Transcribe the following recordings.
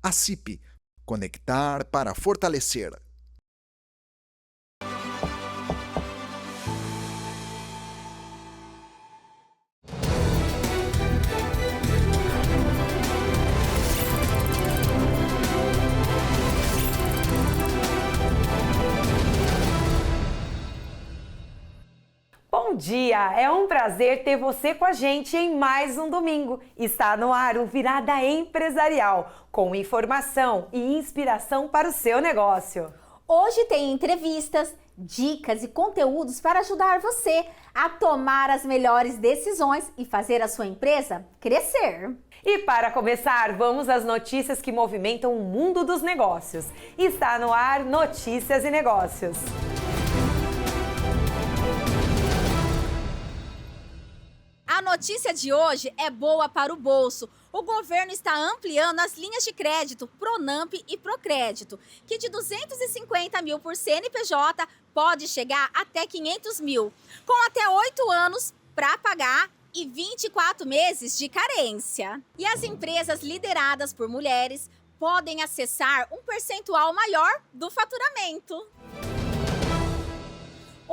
A CIP. Conectar para fortalecer. Bom dia! É um prazer ter você com a gente em mais um domingo. Está no ar o Virada Empresarial, com informação e inspiração para o seu negócio. Hoje tem entrevistas, dicas e conteúdos para ajudar você a tomar as melhores decisões e fazer a sua empresa crescer. E para começar, vamos às notícias que movimentam o mundo dos negócios. Está no ar Notícias e Negócios. A notícia de hoje é boa para o bolso. O governo está ampliando as linhas de crédito Pronamp e Procrédito, que de 250 mil por CNPJ pode chegar até 500 mil, com até 8 anos para pagar e 24 meses de carência. E as empresas lideradas por mulheres podem acessar um percentual maior do faturamento.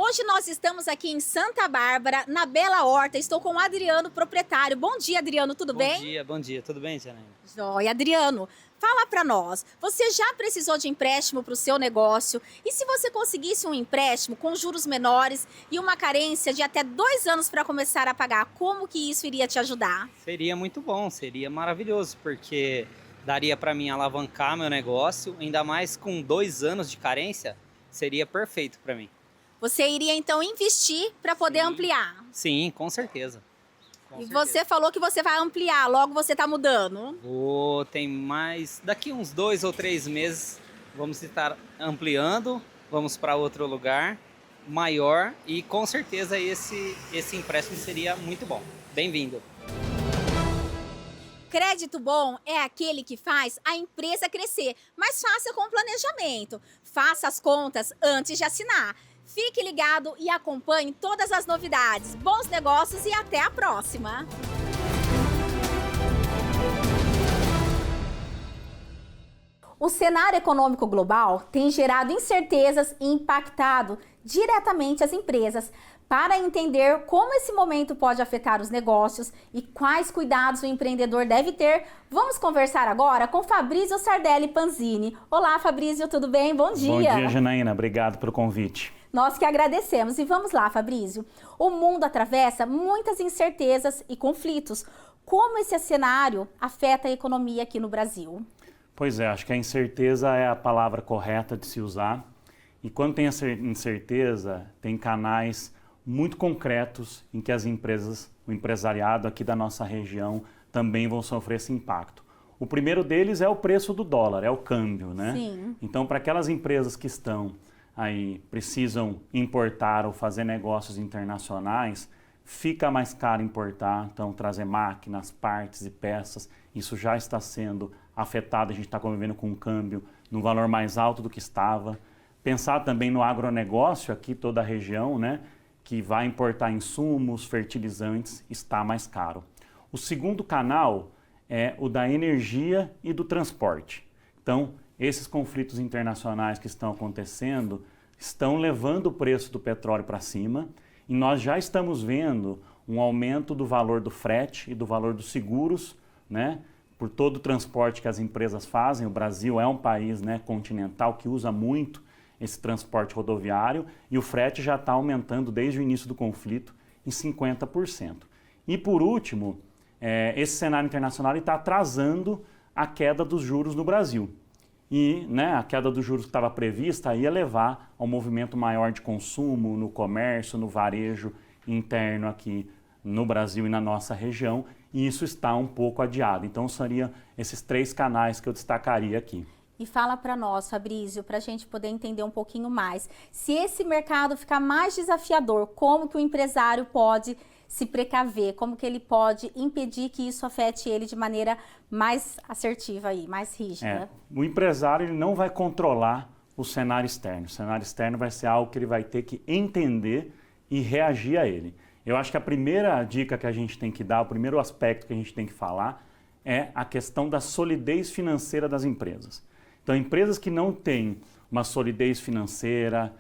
Hoje nós estamos aqui em Santa Bárbara, na Bela Horta. Estou com o Adriano, proprietário. Bom dia, Adriano, tudo bem? Bom dia. Tudo bem, Janaína? Joia, Adriano. Fala para nós, você já precisou de empréstimo para o seu negócio? E se você conseguisse um empréstimo com juros menores e uma carência de até 2 anos para começar a pagar, como que isso iria te ajudar? Seria muito bom, seria maravilhoso, porque daria para mim alavancar meu negócio, ainda mais com 2 anos de carência, seria perfeito para mim. Você iria então investir para poder ampliar? Sim, com certeza. Você falou que você vai ampliar, logo você está mudando? Tem mais, daqui uns 2 ou 3 meses, vamos estar ampliando, vamos para outro lugar maior e com certeza esse empréstimo seria muito bom. Bem-vindo. Crédito bom é aquele que faz a empresa crescer, mas faça com planejamento. Faça as contas antes de assinar. Fique ligado e acompanhe todas as novidades. Bons negócios e até a próxima! O cenário econômico global tem gerado incertezas e impactado diretamente as empresas. Para entender como esse momento pode afetar os negócios e quais cuidados o empreendedor deve ter, vamos conversar agora com Fabrício Sardelli Panzini. Olá, Fabrício, tudo bem? Bom dia! Bom dia, Janaína. Obrigado pelo convite. Nós que agradecemos. E vamos lá, Fabrício. O mundo atravessa muitas incertezas e conflitos. Como esse cenário afeta a economia aqui no Brasil? Pois é, acho que a incerteza é a palavra correta de se usar. E quando tem essa incerteza, tem canais muito concretos em que as empresas, o empresariado aqui da nossa região também vão sofrer esse impacto. O primeiro deles é o preço do dólar, é o câmbio, né? Sim. Então, para aquelas empresas que estão aí, precisam importar ou fazer negócios internacionais, fica mais caro importar, então trazer máquinas, partes e peças, isso já está sendo afetado, a gente está convivendo com um câmbio no valor mais alto do que estava. Pensar também no agronegócio aqui, toda a região, né, que vai importar insumos, fertilizantes, está mais caro. O segundo canal é o da energia e do transporte. Então, esses conflitos internacionais que estão acontecendo estão levando o preço do petróleo para cima e nós já estamos vendo um aumento do valor do frete e do valor dos seguros, né, por todo o transporte que as empresas fazem. O Brasil é um país, né, continental que usa muito esse transporte rodoviário e o frete já está aumentando desde o início do conflito em 50%. E por último, esse cenário internacional está atrasando a queda dos juros no Brasil. E, né, a queda dos juros que estava prevista ia levar a um movimento maior de consumo no comércio, no varejo interno aqui no Brasil e na nossa região, e isso está um pouco adiado. Então, seriam esses 3 canais que eu destacaria aqui. E fala para nós, Fabrício, para a gente poder entender um pouquinho mais. Se esse mercado ficar mais desafiador, como que o empresário pode se precaver? Como que ele pode impedir que isso afete ele de maneira mais assertiva aí, mais rígida? O empresário ele não vai controlar o cenário externo. O cenário externo vai ser algo que ele vai ter que entender e reagir a ele. Eu acho que a primeira dica que a gente tem que dar, o primeiro aspecto que a gente tem que falar é a questão da solidez financeira das empresas. Então, empresas que não têm uma solidez financeira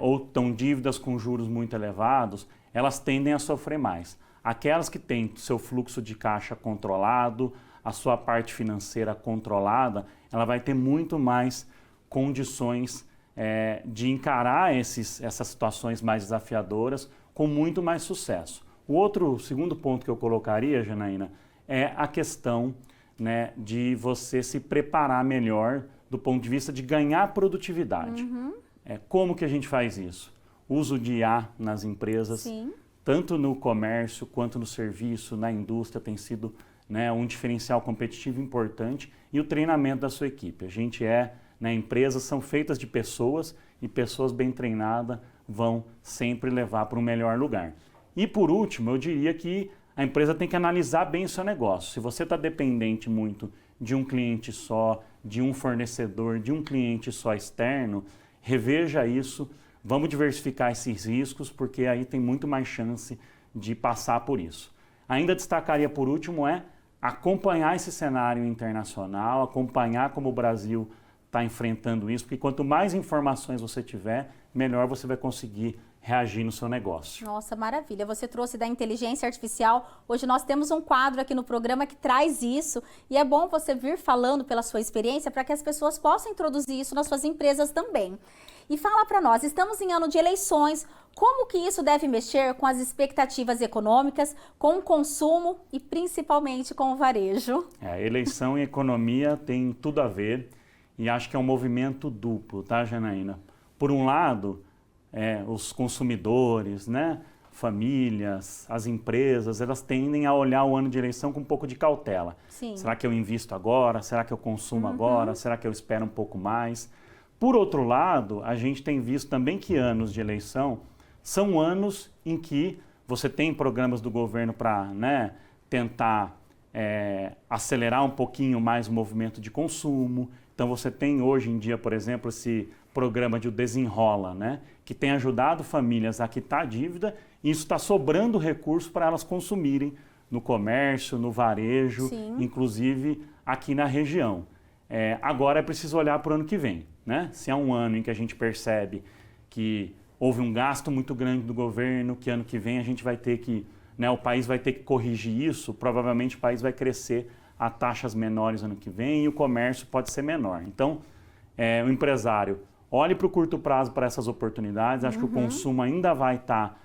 ou estão dívidas com juros muito elevados, elas tendem a sofrer mais. Aquelas que têm seu fluxo de caixa controlado, a sua parte financeira controlada, ela vai ter muito mais condições de encarar essas situações mais desafiadoras com muito mais sucesso. O segundo ponto que eu colocaria, Janaína, é a questão, né, de você se preparar melhor do ponto de vista de ganhar produtividade. Como que a gente faz isso? Uso de IA nas empresas, Sim. tanto no comércio quanto no serviço, na indústria, tem sido, né, um diferencial competitivo importante, e o treinamento da sua equipe. A gente empresas são feitas de pessoas, e pessoas bem treinadas vão sempre levar para um melhor lugar. E por último, eu diria que a empresa tem que analisar bem o seu negócio. Se você está dependente muito de um cliente só, de um fornecedor, de um cliente só externo, reveja isso, vamos diversificar esses riscos, porque aí tem muito mais chance de passar por isso. Ainda destacaria por último acompanhar esse cenário internacional, acompanhar como o Brasil está enfrentando isso, porque quanto mais informações você tiver, melhor você vai conseguir reagir no seu negócio. Nossa, maravilha. Você trouxe da inteligência artificial. Hoje nós temos um quadro aqui no programa que traz isso, e é bom você vir falando pela sua experiência para que as pessoas possam introduzir isso nas suas empresas também. E fala para nós, estamos em ano de eleições, como que isso deve mexer com as expectativas econômicas, com o consumo e principalmente com o varejo? Eleição e economia tem tudo a ver, e acho que é um movimento duplo, tá, Janaína? Por um lado, os consumidores, né, famílias, as empresas, elas tendem a olhar o ano de eleição com um pouco de cautela. Sim. Será que eu invisto agora? Será que eu consumo agora? Será que eu espero um pouco mais? Por outro lado, a gente tem visto também que anos de eleição são anos em que você tem programas do governo para, né, tentar acelerar um pouquinho mais o movimento de consumo. Então você tem hoje em dia, por exemplo, esse programa de Desenrola, né, que tem ajudado famílias a quitar a dívida, e isso está sobrando recurso para elas consumirem no comércio, no varejo, Sim. inclusive aqui na região. Agora é preciso olhar para o ano que vem, né? Se é um ano em que a gente percebe que houve um gasto muito grande do governo, que ano que vem a gente vai ter que, né, o país vai ter que corrigir isso, provavelmente o país vai crescer a taxas menores ano que vem e o comércio pode ser menor. Então, o empresário olhe para o curto prazo para essas oportunidades. Acho que o consumo ainda vai estar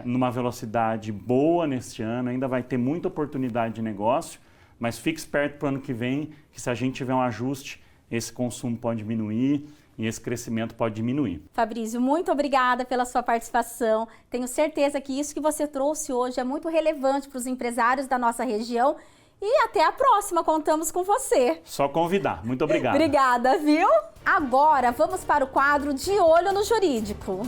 numa velocidade boa neste ano, ainda vai ter muita oportunidade de negócio, mas fique esperto para o ano que vem, que se a gente tiver um ajuste, esse consumo pode diminuir e esse crescimento pode diminuir. Fabrício, muito obrigada pela sua participação. Tenho certeza que isso que você trouxe hoje é muito relevante para os empresários da nossa região. E até a próxima, contamos com você. Só convidar. Muito obrigado. Obrigada, viu? Agora vamos para o quadro De Olho no Jurídico.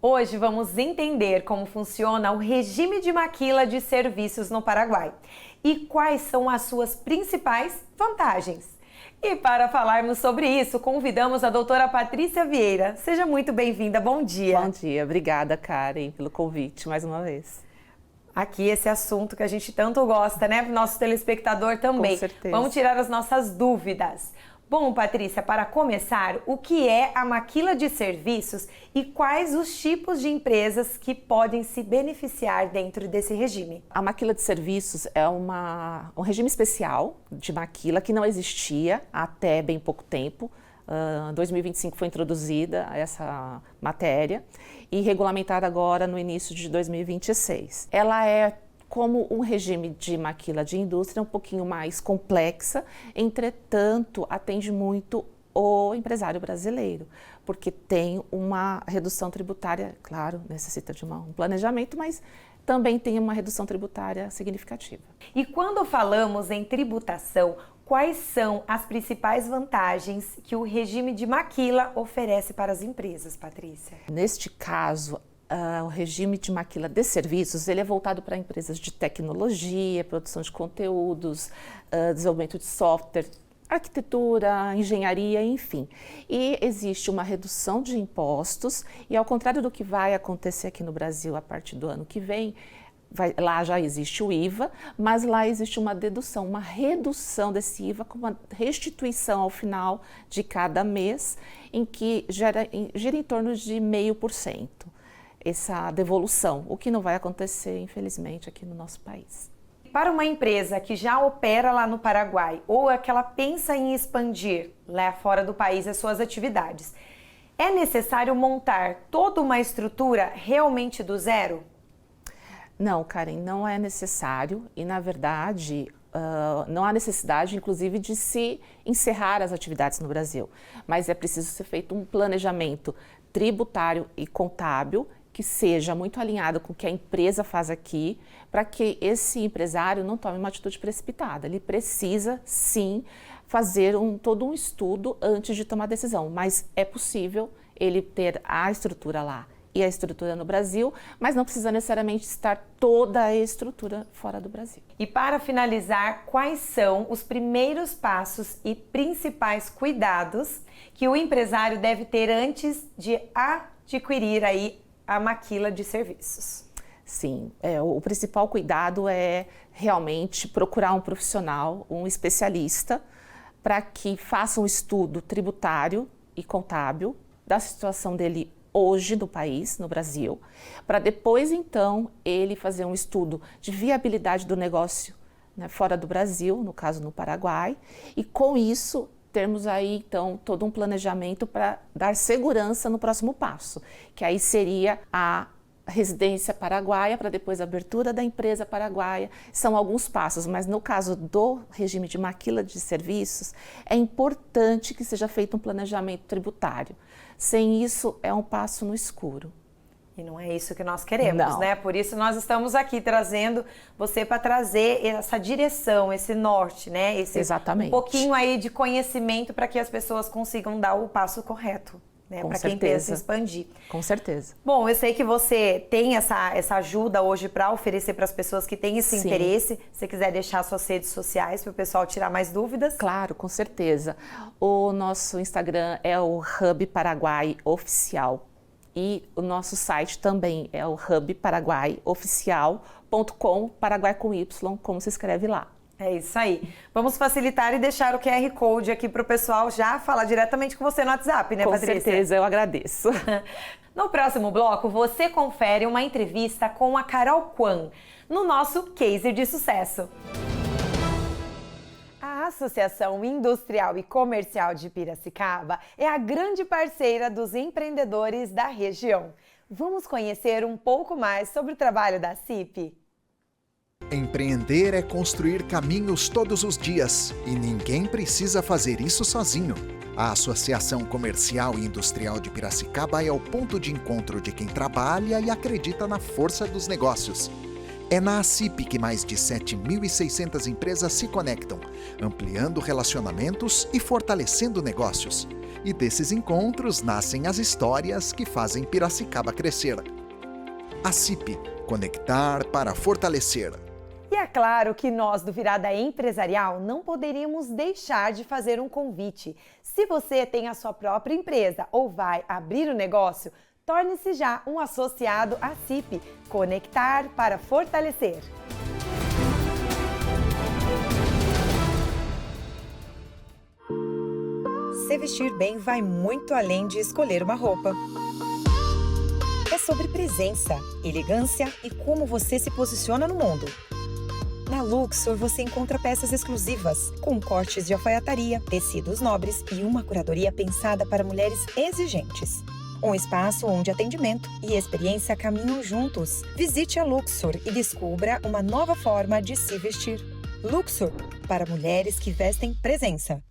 Hoje vamos entender como funciona o regime de maquila de serviços no Paraguai e quais são as suas principais vantagens. E para falarmos sobre isso, convidamos a doutora Patrícia Vieira. Seja muito bem-vinda, bom dia. Bom dia, obrigada, Karen, pelo convite mais uma vez. Aqui esse assunto que a gente tanto gosta, né? Nosso telespectador também. Com certeza. Vamos tirar as nossas dúvidas. Bom, Patrícia, para começar, o que é a maquila de serviços e quais os tipos de empresas que podem se beneficiar dentro desse regime? A maquila de serviços é um regime especial de maquila que não existia até bem pouco tempo. Em 2025 foi introduzida essa matéria e regulamentada agora no início de 2026. Ela é como um regime de maquila de indústria um pouquinho mais complexa, entretanto, atende muito o empresário brasileiro, porque tem uma redução tributária, claro, necessita de um planejamento, mas também tem uma redução tributária significativa. E quando falamos em tributação, quais são as principais vantagens que o regime de maquila oferece para as empresas, Patrícia? Neste caso, o regime de maquila de serviços ele é voltado para empresas de tecnologia, produção de conteúdos, desenvolvimento de software, arquitetura, engenharia, enfim. E existe uma redução de impostos e, ao contrário do que vai acontecer aqui no Brasil a partir do ano que vem, lá já existe o IVA, mas lá existe uma dedução, uma redução desse IVA com uma restituição ao final de cada mês, em que gira em torno de 0,5%. Essa devolução, o que não vai acontecer, infelizmente, aqui no nosso país. Para uma empresa que já opera lá no Paraguai ou é que ela pensa em expandir lá fora do país as suas atividades, é necessário montar toda uma estrutura realmente do zero? Não, Karen, não é necessário e, na verdade, não há necessidade, inclusive, de se encerrar as atividades no Brasil. Mas é preciso ser feito um planejamento tributário e contábil que seja muito alinhado com o que a empresa faz aqui, para que esse empresário não tome uma atitude precipitada. Ele precisa, sim, fazer todo um estudo antes de tomar decisão, mas é possível ele ter a estrutura lá e a estrutura no Brasil, mas não precisa necessariamente estar toda a estrutura fora do Brasil. E para finalizar, quais são os primeiros passos e principais cuidados que o empresário deve ter antes de adquirir aí a maquila de serviços? Sim, o principal cuidado é realmente procurar um profissional, um especialista, para que faça um estudo tributário e contábil da situação dele hoje no país, no Brasil, para depois, então, ele fazer um estudo de viabilidade do negócio, né, fora do Brasil, no caso no Paraguai, e com isso termos aí, então, todo um planejamento para dar segurança no próximo passo, que aí seria a residência paraguaia, para depois a abertura da empresa paraguaia. São alguns passos, mas no caso do regime de maquila de serviços, é importante que seja feito um planejamento tributário. Sem isso, é um passo no escuro. E não é isso que nós queremos, Não. né? Por isso nós estamos aqui trazendo você para trazer essa direção, esse norte, né? Exatamente. Um pouquinho aí de conhecimento para que as pessoas consigam dar o passo correto, né? Para quem pensa em expandir. Com certeza. Bom, eu sei que você tem essa ajuda hoje para oferecer para as pessoas que têm esse Sim. interesse. Se você quiser deixar suas redes sociais para o pessoal tirar mais dúvidas. Claro, com certeza. O nosso Instagram é o Hub Paraguai Oficial. E o nosso site também é o hubparaguaioficial.com, Paraguai com Y, como se escreve lá. É isso aí. Vamos facilitar e deixar o QR Code aqui para o pessoal já falar diretamente com você no WhatsApp, né, Patrícia? Com certeza, eu agradeço. No próximo bloco, você confere uma entrevista com a Carol Kwan, no nosso Case de Sucesso. A Associação Industrial e Comercial de Piracicaba é a grande parceira dos empreendedores da região. Vamos conhecer um pouco mais sobre o trabalho da CIP? Empreender é construir caminhos todos os dias e ninguém precisa fazer isso sozinho. A Associação Comercial e Industrial de Piracicaba é o ponto de encontro de quem trabalha e acredita na força dos negócios. É na ACIP que mais de 7.600 empresas se conectam, ampliando relacionamentos e fortalecendo negócios. E desses encontros nascem as histórias que fazem Piracicaba crescer. ACIP, conectar para fortalecer. E é claro que nós do Virada Empresarial não poderíamos deixar de fazer um convite. Se você tem a sua própria empresa ou vai abrir o negócio, torne-se já um associado à CIP, conectar para fortalecer. Se vestir bem vai muito além de escolher uma roupa. É sobre presença, elegância e como você se posiciona no mundo. Na Luxor você encontra peças exclusivas, com cortes de alfaiataria, tecidos nobres e uma curadoria pensada para mulheres exigentes. Um espaço onde atendimento e experiência caminham juntos. Visite a Luxor e descubra uma nova forma de se vestir. Luxor, para mulheres que vestem presença.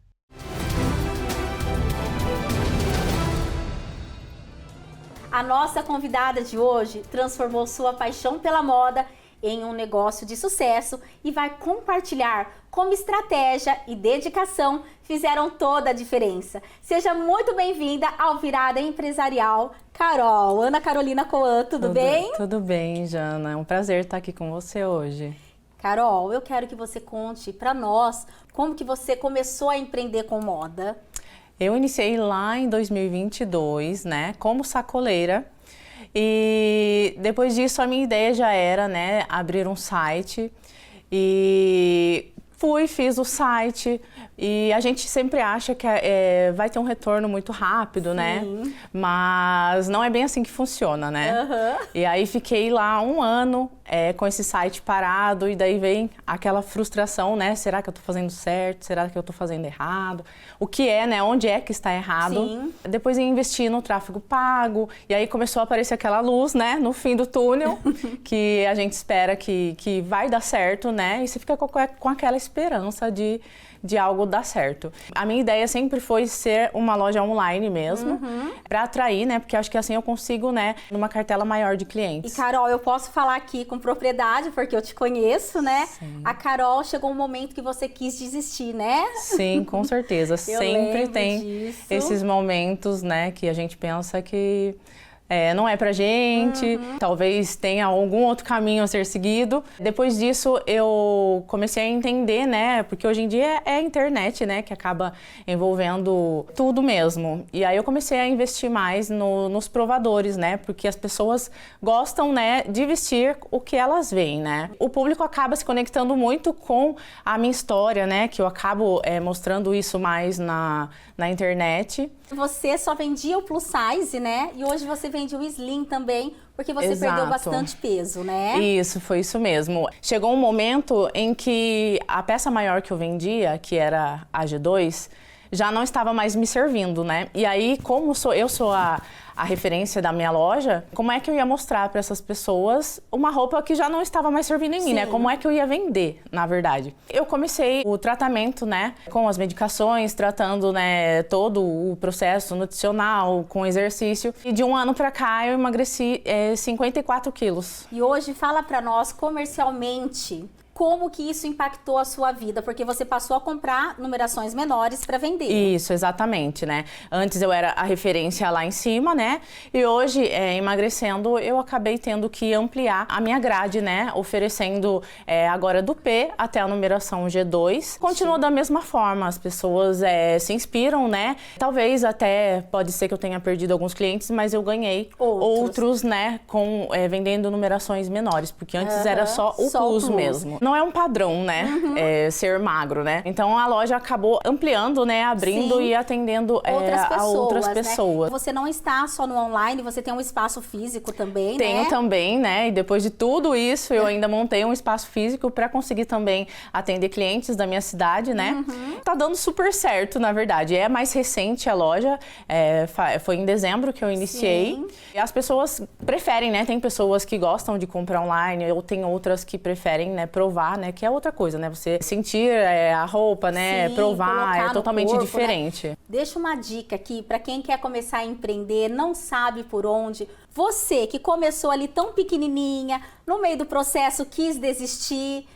A nossa convidada de hoje transformou sua paixão pela moda em um negócio de sucesso e vai compartilhar como estratégia e dedicação fizeram toda a diferença. Seja muito bem-vinda ao Virada Empresarial, Carol. Ana Carolina Kwan, tudo bem? Tudo bem, Jana. É um prazer estar aqui com você hoje. Carol, eu quero que você conte para nós como que você começou a empreender com moda. Eu iniciei lá em 2022, né, como sacoleira. E depois disso a minha ideia já era, né, abrir um site. E fiz o site e a gente sempre acha que vai ter um retorno muito rápido, Sim. né? Mas não é bem assim que funciona, né? Uhum. E aí fiquei lá um ano com esse site parado e daí vem aquela frustração, né? Será que eu tô fazendo certo? Será que eu tô fazendo errado? O que é, né? Onde é que está errado? Sim. Depois eu investi no tráfego pago e aí começou a aparecer aquela luz, né? No fim do túnel, que a gente espera que vai dar certo, né? E você fica com aquela esperança de algo dar certo. A minha ideia sempre foi ser uma loja online mesmo, para atrair, né? Porque acho que assim eu consigo, né, numa cartela maior de clientes. E Carol, eu posso falar aqui com propriedade, porque eu te conheço, né? Sim. A Carol chegou um momento que você quis desistir, né? Sim, com certeza. Sempre lembro tem disso. esses momentos, né, que a gente pensa que não é pra gente, talvez tenha algum outro caminho a ser seguido. Depois disso, eu comecei a entender, né, porque hoje em dia é a internet, né, que acaba envolvendo tudo mesmo. E aí eu comecei a investir mais nos provadores, né, porque as pessoas gostam, né, de vestir o que elas veem, né. O público acaba se conectando muito com a minha história, né, que eu acabo mostrando isso mais na internet. Você só vendia o plus size, né? E hoje você vende o slim também, porque você Exato. perdeu bastante peso, né? Isso, foi isso mesmo. Chegou um momento em que a peça maior que eu vendia, que era a G2, já não estava mais me servindo, né? E aí, como eu sou a referência da minha loja, como é que eu ia mostrar para essas pessoas uma roupa que já não estava mais servindo em mim, né? Como é que eu ia vender, na verdade? Eu comecei o tratamento, né, com as medicações, tratando, né, todo o processo nutricional, com exercício. E de um ano para cá eu emagreci 54 quilos. E hoje fala pra nós comercialmente como que isso impactou a sua vida, porque você passou a comprar numerações menores para vender. Isso, exatamente, né? Antes eu era a referência lá em cima, né? E hoje, emagrecendo, eu acabei tendo que ampliar a minha grade, né? Oferecendo agora do P até a numeração G2. Continua da mesma forma, as pessoas se inspiram, né? Talvez até, pode ser que eu tenha perdido alguns clientes, mas eu ganhei outros né? Vendendo numerações menores, porque antes era só o plus mesmo. Não é um padrão, né? Ser magro, né? Então a loja acabou ampliando, né? Abrindo e atendendo a outras pessoas. Né? Você não está só no online, você tem um espaço físico também, Tenho né? também, né? E depois de tudo isso, eu ainda montei um espaço físico para conseguir também atender clientes da minha cidade, né? Tá dando super certo, na verdade. É mais recente a loja, foi em dezembro que eu iniciei. Sim. E as pessoas preferem, né? Tem pessoas que gostam de comprar online, ou tem outras que preferem, né? Provar, né? Que é outra coisa, né? Você sentir a roupa, né? Sim, provar, é totalmente corpo, diferente. Né? Deixa uma dica aqui para quem quer começar a empreender, não sabe por onde. Você que começou ali tão pequenininha, no meio do processo quis desistir.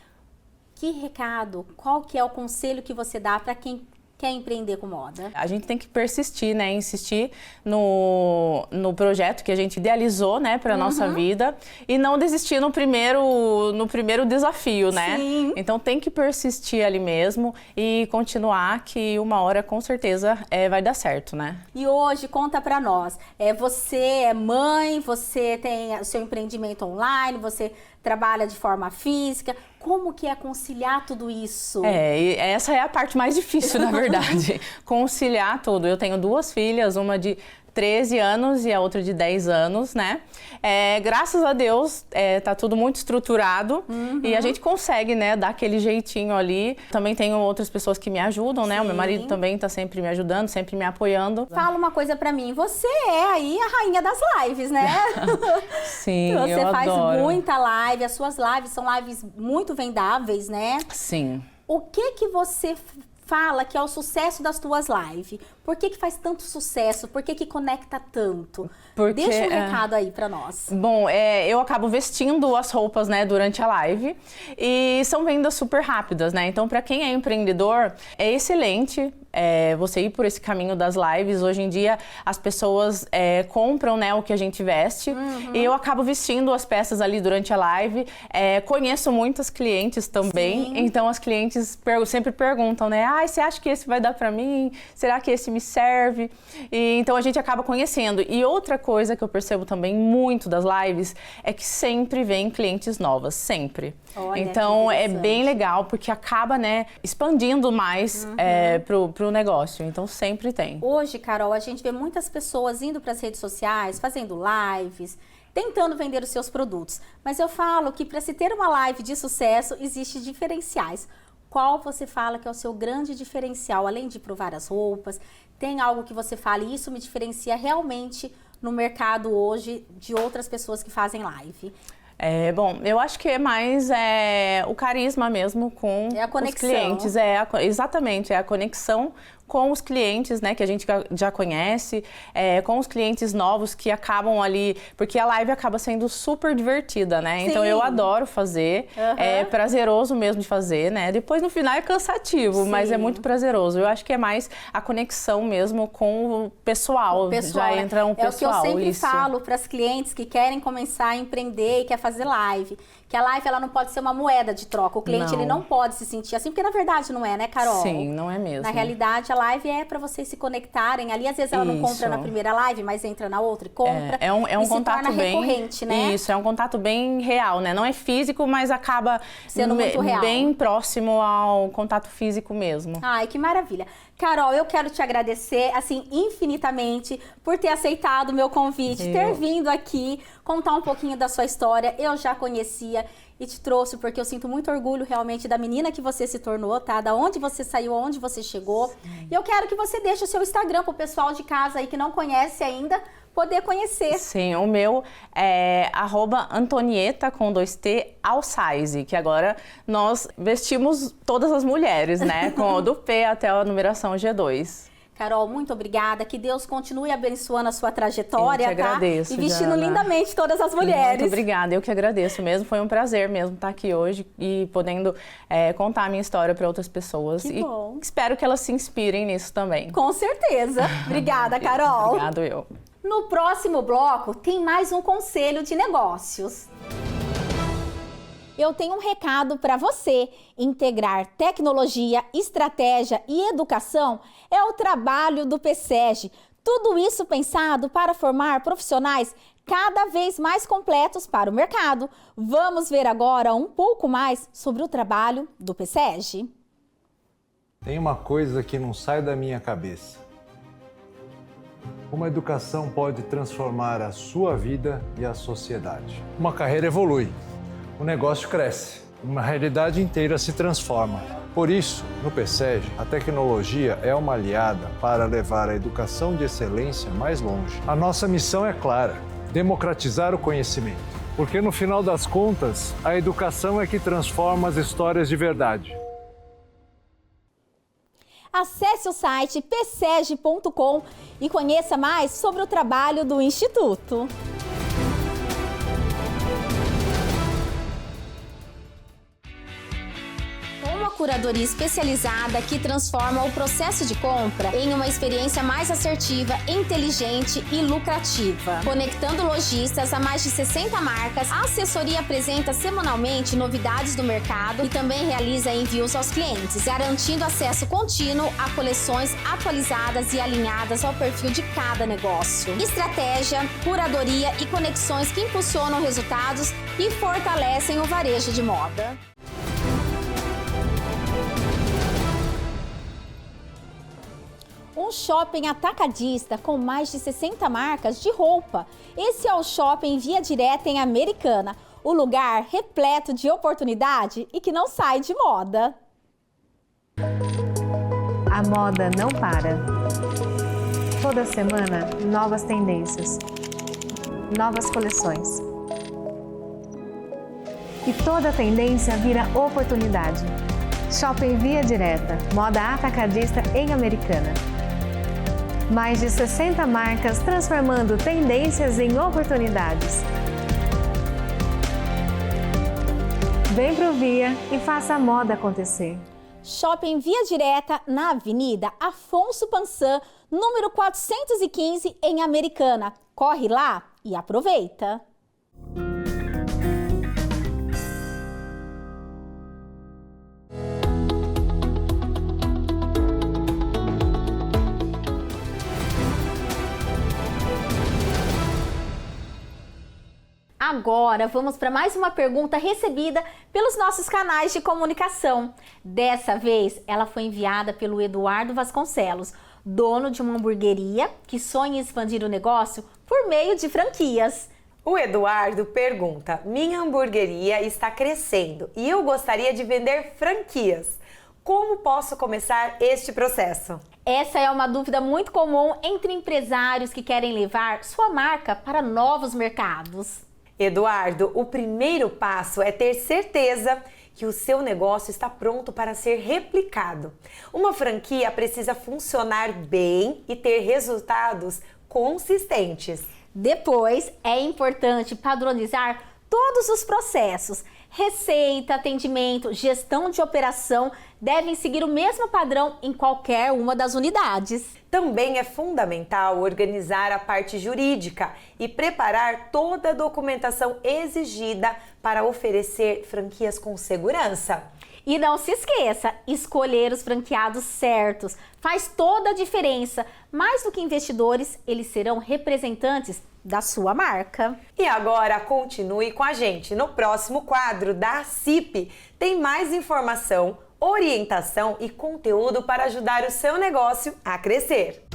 Que recado, qual que é o conselho que você dá para quem quer empreender com moda? A gente tem que persistir, né? Insistir no projeto que a gente idealizou, né? Para nossa vida e não desistir no primeiro desafio, né? Sim. Então tem que persistir ali mesmo e continuar que uma hora com certeza vai dar certo, né? E hoje, conta pra nós, você é mãe, você tem o seu empreendimento online, você trabalha de forma física, como que é conciliar tudo isso? E essa é a parte mais difícil, na verdade, conciliar tudo. Eu tenho 2 filhas, uma de 13 anos e a outra de 10 anos, né? Graças a Deus, tá tudo muito estruturado e a gente consegue, né, dar aquele jeitinho ali. Também tenho outras pessoas que me ajudam, né? O meu marido também tá sempre me ajudando, sempre me apoiando. Fala uma coisa pra mim, você é aí a rainha das lives, né? Sim, você eu faz adoro. muita live, as suas lives são lives muito vendáveis, né? Sim. O que você fala que é o sucesso das tuas lives? Por que faz tanto sucesso? Por que conecta tanto? Porque, deixa um recado aí pra nós. Bom, eu acabo vestindo as roupas, né, durante a live e são vendas super rápidas, né? Então, para quem é empreendedor, é excelente você ir por esse caminho das lives. Hoje em dia as pessoas compram, né, o que a gente veste, e eu acabo vestindo as peças ali durante a live. Conheço muitas clientes também, então as clientes sempre perguntam, né, você acha que esse vai dar pra mim? Será que esse me serve? E então a gente acaba conhecendo. E outra coisa que eu percebo também muito das lives é que sempre vem clientes novas, sempre. Olha, então é bem legal, porque acaba, né, expandindo mais pro negócio. Então sempre tem. Hoje, Carol, a gente vê muitas pessoas indo para as redes sociais, fazendo lives, tentando vender os seus produtos. Mas eu falo que para se ter uma live de sucesso, existem diferenciais. Qual você fala que é o seu grande diferencial? Além de provar as roupas, tem algo que você fala e isso me diferencia realmente no mercado hoje de outras pessoas que fazem live? Bom, eu acho que é mais o carisma mesmo com os clientes. Exatamente, é a conexão com os clientes, né, que a gente já conhece, com os clientes novos que acabam ali, porque a live acaba sendo super divertida, né? Sim. Então eu adoro fazer, é prazeroso mesmo de fazer, né? Depois no final é cansativo, mas é muito prazeroso. Eu acho que é mais a conexão mesmo com o pessoal. Já entra um pessoal. É o que eu sempre falo para as clientes que querem começar a empreender e quer fazer live. Que a live ela não pode ser uma moeda de troca. O cliente ele não pode se sentir assim, porque na verdade não é, né, Carol? Sim, não é mesmo. Na realidade, a live é para vocês se conectarem. Ali, às vezes, ela não compra na primeira live, mas entra na outra e compra. É um contato bem recorrente, né? Isso, é um contato bem real, né? Não é físico, mas acaba sendo muito real. Bem próximo ao contato físico mesmo. Ai, que maravilha. Carol, eu quero te agradecer, assim, infinitamente por ter aceitado o meu convite, ter vindo aqui, contar um pouquinho da sua história. Eu já conhecia e te trouxe porque eu sinto muito orgulho realmente da menina que você se tornou, tá? Da onde você saiu, aonde você chegou. E eu quero que você deixe o seu Instagram pro pessoal de casa aí que não conhece ainda poder conhecer. Sim, o meu é @Antonieta com 2T Allsize, que agora nós vestimos todas as mulheres, né? Com do P até a numeração G2. Carol, muito obrigada. Que Deus continue abençoando a sua trajetória, eu te agradeço, tá? E vestindo Jana. lindamente todas as mulheres. Muito obrigada, eu que agradeço mesmo. Foi um prazer mesmo estar aqui hoje e podendo contar a minha história para outras pessoas. Que bom. E espero que elas se inspirem nisso também. Com certeza. Obrigada, Carol. Obrigado eu. No próximo bloco, tem mais um conselho de negócios. Eu tenho um recado para você. Integrar tecnologia, estratégia e educação é o trabalho do PSEG. Tudo isso pensado para formar profissionais cada vez mais completos para o mercado. Vamos ver agora um pouco mais sobre o trabalho do PSEG. Tem uma coisa que não sai da minha cabeça. Uma educação pode transformar a sua vida e a sociedade. Uma carreira evolui, o negócio cresce, uma realidade inteira se transforma. Por isso, no PSEG, a tecnologia é uma aliada para levar a educação de excelência mais longe. A nossa missão é clara: democratizar o conhecimento. Porque no final das contas, a educação é que transforma as histórias de verdade. Acesse o site pseg.com e conheça mais sobre o trabalho do Instituto. Uma curadoria especializada que transforma o processo de compra em uma experiência mais assertiva, inteligente e lucrativa. Conectando lojistas a mais de 60 marcas, a assessoria apresenta semanalmente novidades do mercado e também realiza envios aos clientes, garantindo acesso contínuo a coleções atualizadas e alinhadas ao perfil de cada negócio. Estratégia, curadoria e conexões que impulsionam resultados e fortalecem o varejo de moda. Um shopping atacadista com mais de 60 marcas de roupa. Esse é o Shopping Via Direta em Americana, o lugar repleto de oportunidade e que não sai de moda. A moda não para. Toda semana, novas tendências, novas coleções. E toda tendência vira oportunidade. Shopping Via Direta, moda atacadista em Americana. Mais de 60 marcas transformando tendências em oportunidades. Vem pro Via e faça a moda acontecer. Shopping Via Direta, na Avenida Afonso Pansan, número 415, em Americana. Corre lá e aproveita! Agora vamos para mais uma pergunta recebida pelos nossos canais de comunicação. Dessa vez, ela foi enviada pelo Eduardo Vasconcelos, dono de uma hamburgueria que sonha em expandir o negócio por meio de franquias. O Eduardo pergunta: minha hamburgueria está crescendo e eu gostaria de vender franquias. Como posso começar este processo? Essa é uma dúvida muito comum entre empresários que querem levar sua marca para novos mercados. Eduardo, o primeiro passo é ter certeza que o seu negócio está pronto para ser replicado. Uma franquia precisa funcionar bem e ter resultados consistentes. Depois, é importante padronizar todos os processos. Receita, atendimento, gestão de operação devem seguir o mesmo padrão em qualquer uma das unidades. Também é fundamental organizar a parte jurídica e preparar toda a documentação exigida para oferecer franquias com segurança. E não se esqueça, escolher os franqueados certos faz toda a diferença. Mais do que investidores, eles serão representantes da sua marca. E agora continue com a gente. No próximo quadro da CIP tem mais informação, orientação e conteúdo para ajudar o seu negócio a crescer.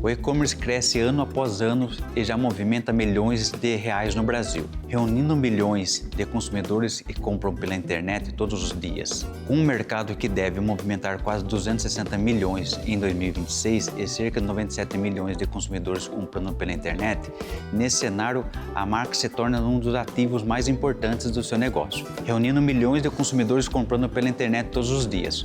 O e-commerce cresce ano após ano e já movimenta milhões de reais no Brasil, reunindo milhões de consumidores que compram pela internet todos os dias. Com um mercado que deve movimentar quase 260 milhões em 2026 e cerca de 97 milhões de consumidores comprando pela internet, nesse cenário a marca se torna um dos ativos mais importantes do seu negócio, reunindo milhões de consumidores comprando pela internet todos os dias.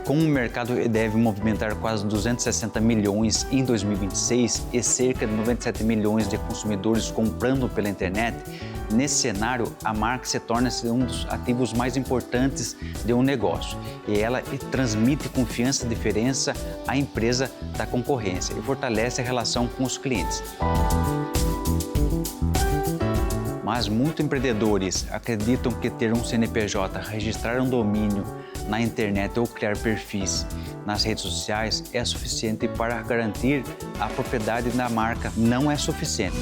Como o mercado deve movimentar quase 260 milhões em 2026 e cerca de 97 milhões de consumidores comprando pela internet, nesse cenário a marca se torna um dos ativos mais importantes de um negócio e ela transmite confiança e diferença à empresa da concorrência e fortalece a relação com os clientes. Mas muitos empreendedores acreditam que ter um CNPJ, registrar um domínio na internet ou criar perfis nas redes sociais é suficiente para garantir a propriedade da marca. Não é suficiente.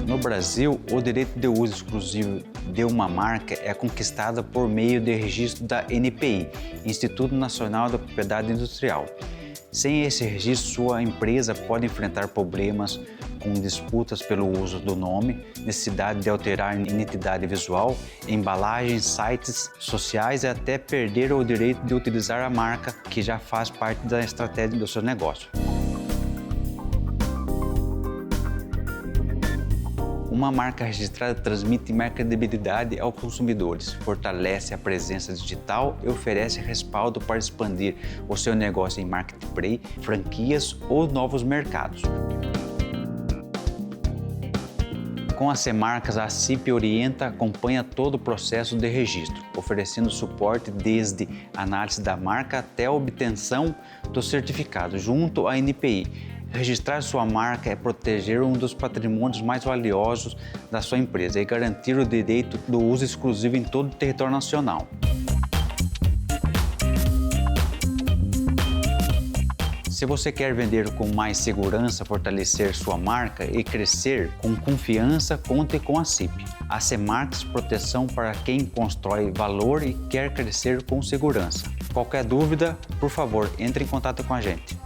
No Brasil, o direito de uso exclusivo de uma marca é conquistado por meio de registro da NPI, Instituto Nacional da Propriedade Industrial. Sem esse registro, sua empresa pode enfrentar problemas com disputas pelo uso do nome, necessidade de alterar identidade visual, embalagens, sites sociais e até perder o direito de utilizar a marca, que já faz parte da estratégia do seu negócio. Uma marca registrada transmite credibilidade aos consumidores, fortalece a presença digital e oferece respaldo para expandir o seu negócio em marketplace, franquias ou novos mercados. Com as C-Marcas, a CIP orienta, acompanha todo o processo de registro, oferecendo suporte desde a análise da marca até a obtenção do certificado junto à NPI. Registrar sua marca é proteger um dos patrimônios mais valiosos da sua empresa e garantir o direito do uso exclusivo em todo o território nacional. Se você quer vender com mais segurança, fortalecer sua marca e crescer com confiança, conte com a CIP. A C-Marcas, proteção para quem constrói valor e quer crescer com segurança. Qualquer dúvida, por favor, entre em contato com a gente.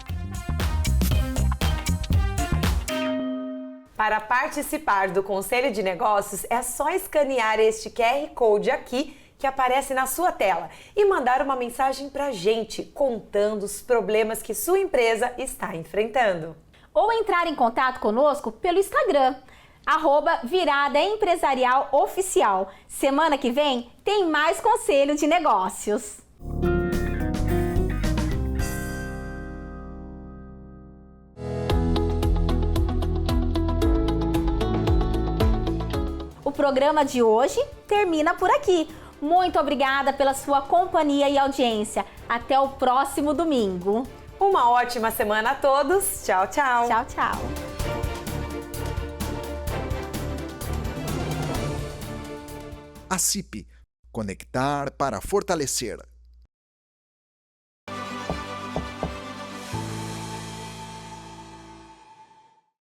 Para participar do Conselho de Negócios, é só escanear este QR Code aqui que aparece na sua tela e mandar uma mensagem para a gente contando os problemas que sua empresa está enfrentando. Ou entrar em contato conosco pelo Instagram, @ViradaEmpresarialOficial. Semana que vem tem mais Conselho de Negócios. O programa de hoje termina por aqui. Muito obrigada pela sua companhia e audiência. Até o próximo domingo. Uma ótima semana a todos. Tchau, tchau. Tchau, tchau. A CIP. Conectar para fortalecer.